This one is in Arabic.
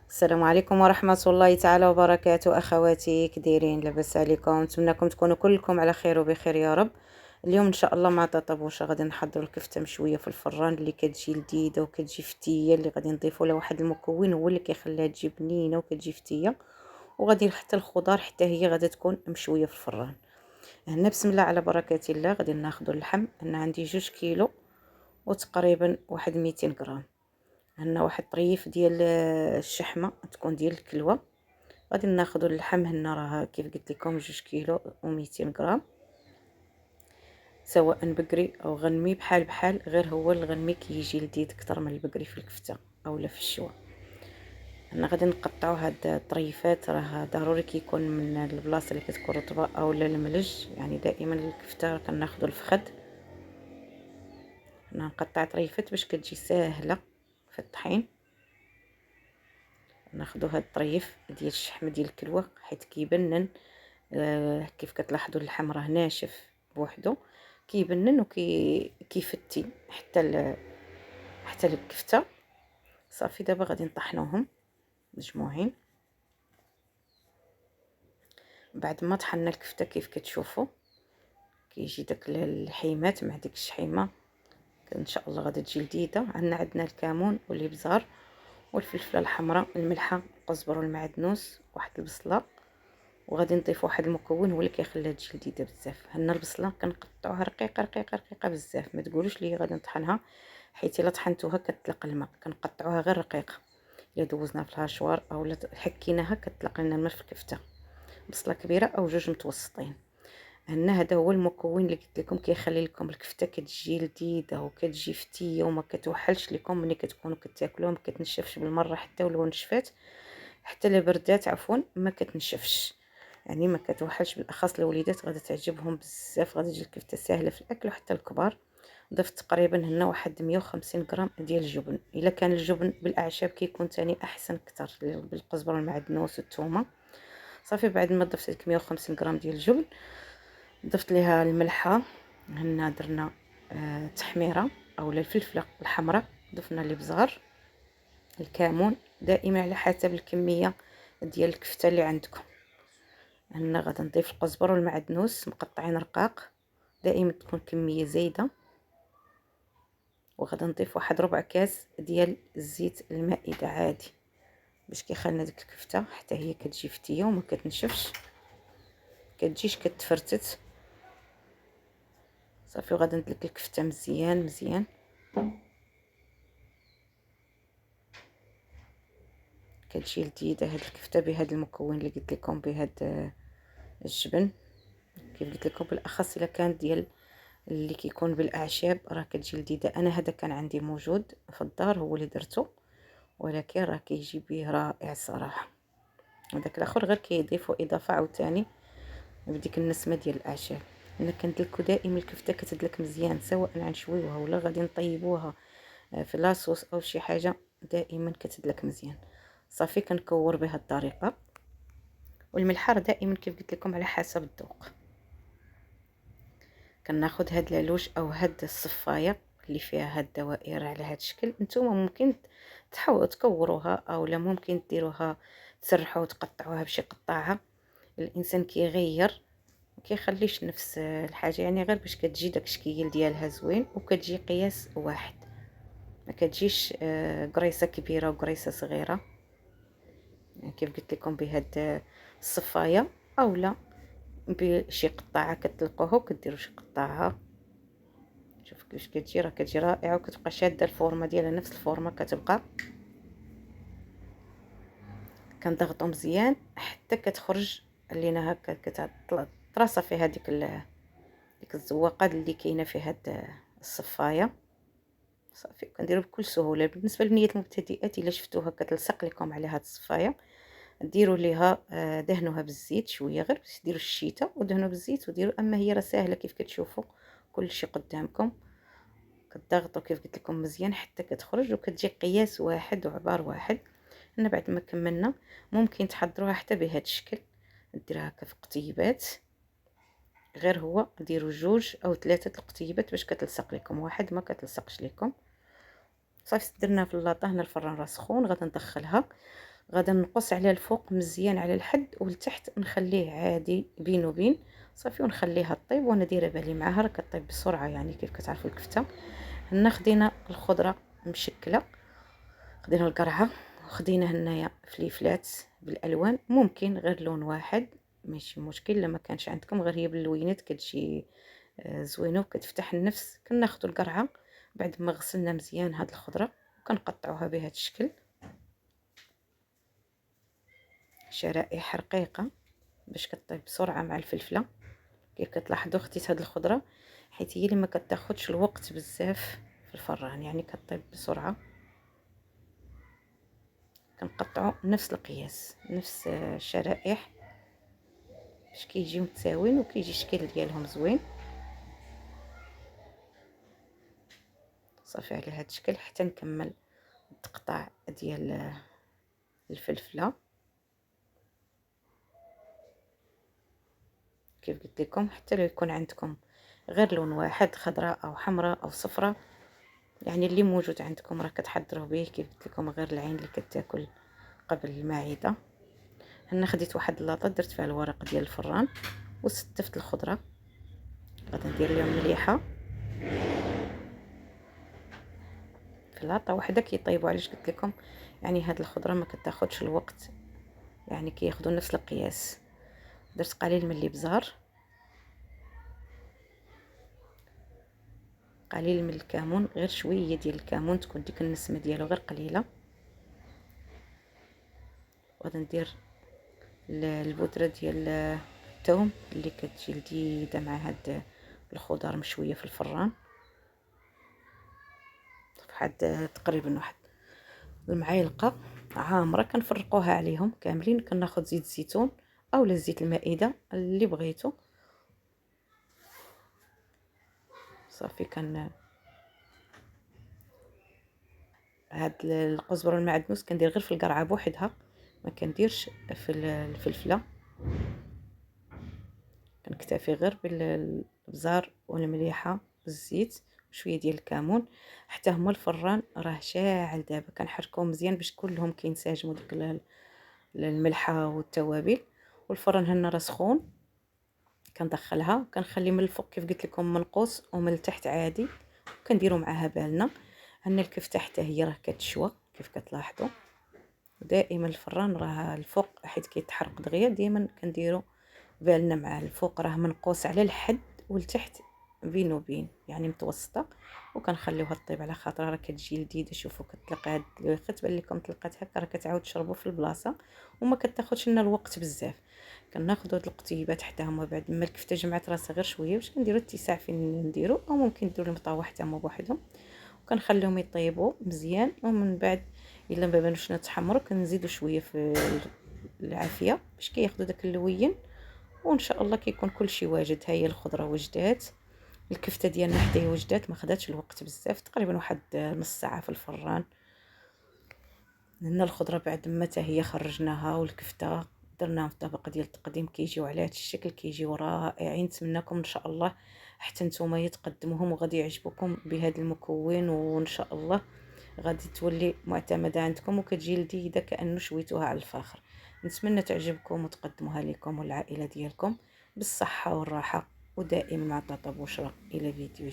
السلام عليكم ورحمة الله تعالى وبركاته. أخواتي كديرين؟ لاباس عليكم؟ نتمنىكم تكونوا كلكم على خير وبخير يا رب. اليوم إن شاء الله مع طاطا بوشة غادي نحضروا الكفتة مشوية في الفران اللي كتجي لذيذة وكتجي فتية، اللي غادي نضيفوا لها واحد المكون هو اللي كيخليها تجي بنينة وكتجي فتية، وغادي حتى الخضار حتى هي غادي تكون مشوية في الفران. هنا بسم الله على بركة الله غادي ناخذوا اللحم. أنا عندي 2 كيلو وتقريبا واحد 200 غرام. عندنا واحد طريف ديال الشحمه تكون ديال الكلوه. غادي ناخذوا اللحم هنا راه كيف قلت لكم 2 كيلو و200 غرام، سواء بقري او غنمي بحال بحال، غير هو الغنمي كيجي لذيذ اكثر من البقري في الكفته اولا في الشوا. هنا غادي نقطعوا هاد الطريفات، راه ضروري كيكون من البلاصه اللي كتكون رطبه اولا الملج، يعني دائما الكفته كناخذوا الفخذ. هنا نقطع طريفات باش كتجي ساهله في الطحين. ناخذوا هاد الطريف ديال الشحم ديال الكلوه حيت كيبنن. كيف كتلاحظوا اللحم راه ناشف بوحدو، كيبنن كيفتي حتى الكفته. صافي دابا غادي نطحنوهم مجموعين. بعد ما طحنا الكفته كيف كتشوفوا كيجي داك الحيمات مع ديك الشحيمه، ان شاء الله غادي تجي لذيذه. عندنا الكمون والابزار والفلفله الحمراء، الملحه، القزبر والمعدنوس، واحد البصله، وغادي نضيف واحد المكون هو اللي كيخليها تجي لذيذه بزاف. هنا البصله كنقطعوها رقيقه رقيقه رقيقه بزاف، ما تقولوش لي غادي نطحنها حيت الا طحنتوها كتطلق الماء. كنقطعوها غير رقيقه، الا دوزناها في الهاشوار اولا حكيناها كتطلق لنا الماء في الكفته. بصله كبيره او 2 متوسطين. هنا هذا هو المكون اللي قلت لكم كيخلي لكم الكفته كتجي لذيذه وكتجي فتيه وما كتوحلش لكم ملي كتكونوا كتاكلوها، ما كتنشفش بالمره حتى ولو نشفات، حتى لا بردات عفوا ما كتنشفش، يعني ما كتوحلش. بالاخص الوليدات غادي تعجبهم بزاف، غادي تجي الكفته سهله في الاكل وحتى الكبار. ضفت تقريبا هنا واحد 150 غرام ديال الجبن، الا كان الجبن بالاعشاب كيكون تاني احسن اكثر، بالقزبر والمعدنوس والثومه. صافي بعد ما ضفت ديك 150 غرام ديال الجبن ضفت ليها الملحه. هنا درنا تحميره اولا الفلفله الحمراء، ضفنا الابزار، الكمون، دائما على حسب الكميه ديال الكفته اللي عندكم. هنا غادي نضيف القزبر والمعدنوس مقطعين رقاق، دائما تكون كميه زايده. وغادي نضيف واحد ربع كاس ديال الزيت المائده عادي باش كيخلينا ديك الكفته حتى هي كتجي فتيه وما كتنشفش، كتجيش كتفرتت. صافي وغادي ندلك الكفته مزيان مزيان. كتجي لذيذه هاد الكفته بهذا المكون اللي قلت لكم، بهذا الجبن كيف قلت لكم، بالاخص الا كان ديال اللي كيكون بالاعشاب راه كتجي لذيذه. انا هذا كان عندي موجود في الدار هو اللي درته، ولكن راه كيجي به رائع الصراحه. هذاك الاخر غير كيضيفوا اضافه عاوتاني بديك النسمه ديال الاعشاب. انا كندلكو دائما الكفته كتدلك مزيان، سواء غنشويوها ولا غادي نطيبوها في لاصوص او شي حاجه، دائما كتدلك مزيان. صافي كنكور بهذه الطريقه. والملحه دائما كيف قلت لكم على حسب الذوق. كناخذ هاد لالوش او هاد الصفايه اللي فيها هاد الدوائر على هاد الشكل. نتوما ممكن تحاولوا تكوروها او لا ممكن ديروها تسرحوا وتقطعوها بشي قطاعه. الانسان كيغير ما كيخليش نفس الحاجه، يعني غير باش كتجي داك الشكل ديالها زوين وكتجي قياس واحد، ما كتجيش قريصه كبيره وقريصه صغيره. يعني كيف قلت لكم بهاد الصفايه اولا بشي قطاعه كتلقوها وكديروا شي قطاعه. شوف كيفاش كتجي، راه كتجي رائعه وكتبقى شاده الفورمه ديالها نفس الفورمه كتبقى. كنضغطو مزيان حتى كتخرج لينا هكا كتراسا فيها ديك الزواقه اللي كاينه في هاد الصفايه. صافي كنديرو بكل سهوله. بالنسبه للبنيات المبتدئات الا شفتوها كتلصق لكم على هاد الصفايه، ديروا ليها دهنوها بالزيت شويه، غير باش ديروا الشيته ودهنوا بالزيت وديروا. اما هي راه ساهله كيف كتشوفوا كل شيء قدامكم. كتضغطوا كيف قلت لكم مزيان حتى كتخرج وكتجي قياس واحد وعبار واحد. هنا بعد ما كملنا ممكن تحضروها حتى بهذا الشكل، ديرها هكا في قطيبات، غير هو ديروا 2 أو 3 القطيبات باش كتلصق لكم، واحد ما كتلصقش لكم. صافي درناها في اللاطه. هنا الفران راه سخون، غادي ندخلها غادا نقص على الفوق مزيان على الحد، والتحت نخليه عادي بين وبين صافي، ونخليها طيب. وانا دايره بالي معاها راه كطيب بسرعه، يعني كيف كتعرفوا الكفته. هنا خدينا الخضره مشكله، خدينا القرعه، وخدينا هنايا فليفلات بالالوان، ممكن غير لون واحد ماشي مشكل، لما كانش عندكم غير هي باللوينات كتجي زوينه وكتفتح النفس. كناخذوا القرعه بعد ما غسلنا مزيان هاد الخضره، وكنقطعوها بهذا الشكل شرائح رقيقه باش كطيب بسرعه مع الفلفله. كيف كتلاحظوا خديت هاد الخضره حيت هي اللي ما كتاخذش الوقت بزاف في الفران، يعني كطيب بسرعه. كنقطعوا نفس القياس، نفس الشرائح باش كيجيو متساويين وكيجي الشكل ديالهم زوين. صافي على هاد الشكل حتى نكمل التقطاع ديال الفلفله. كيف قلت لكم حتى لو يكون عندكم غير لون واحد، خضراء او حمراء او صفراء، يعني اللي موجود عندكم راه كتحضروا به. كيف قلت لكم غير العين اللي كتاكل قبل المعده. هنا خديت واحد اللاطه درت فيها الورق ديال الفران وستفت الخضره، غادي ندير لهم مليحه في لاطه واحده كيطيبوا. علاش قلت لكم يعني هاد الخضره ما كتاخذش الوقت، يعني كياخذوا نفس القياس. درت قليل من الابزار، قليل من الكمون، غير شويه ديال الكمون تكون ديك النسمه ديالو غير قليله. وغادي ندير البودره ديال الثوم اللي كتجي لذيذه مع هاد الخضر مشويه في الفران. واحد تقريبا واحد المعالقه عامره كنفرقوها عليهم كاملين. كناخذ زيت الزيتون اولا زيت المائده اللي بغيتو. صافي هاد القزبره المعدنوس كندير غير في القرعه بوحدها، ما كنديرش في الفلفله. كنكتفي غير بالابزار والمليحه والزيت وشويه ديال الكمون. حتى هما الفران راه شاعل دابا، كنحركوه مزيان باش كلهم كينسجموا ديك الملحه والتوابل. والفران هنا راه سخون، كندخلها وكنخلي من الفوق كيف قلت لكم منقوس ومن التحت عادي، وكنديروا معاها بالنا. هنا الكفته حتى هي راه كتشوى كيف كتلاحظوا. دائما الفران راه الفوق حيت كيتحرق دغيا، دائما كنديروا بالنا مع الفوق راه منقوس على الحد، والتحت بين وبين يعني متوسطه. وكنخليوها طيب على خاطر راه كتجي لذيذه. شوفوا كتلقى هاد الويخه تبان لكم طلقات هكا، راه كتعاود تشربوا في البلاصه وما كتاخذش لنا الوقت بزاف. كناخذوا هاد القطيبات حتى هما بعد ما الكفته جمعت راسها غير شويه باش كنديروا اتساع فين نديروا، او ممكن نديروا المطاوح حتى هما بوحدهم. وكنخليهم يطيبوا مزيان، ومن بعد الا ما بانوش تحمروا كنزيدوا شويه في العافيه باش كياخذوا داك اللوين. وان شاء الله كيكون كلشي واجد. ها هي الخضره وجدات، الكفته ديالنا حتى هي وجدات، ما خداتش الوقت بزاف، تقريبا واحد نص ساعه في الفران. هنا الخضره بعد ما حتى هي خرجناها، والكفته درناهم في طبق ديال التقديم كيجيو على هذا الشكل، كيجيو رائعين. نتمنىكم ان شاء الله حتى نتوما يتقدموهم وغادي يعجبكم بهذا المكون، وان شاء الله غادي تولي معتمده عندكم وكتجي لذيذه كانه شويتوها على الفاخر. نتمنى تعجبكم وتقدموها لكم والعائله ديالكم بالصحه والراحه، ودائما مع طاطا بشرى. الى فيديو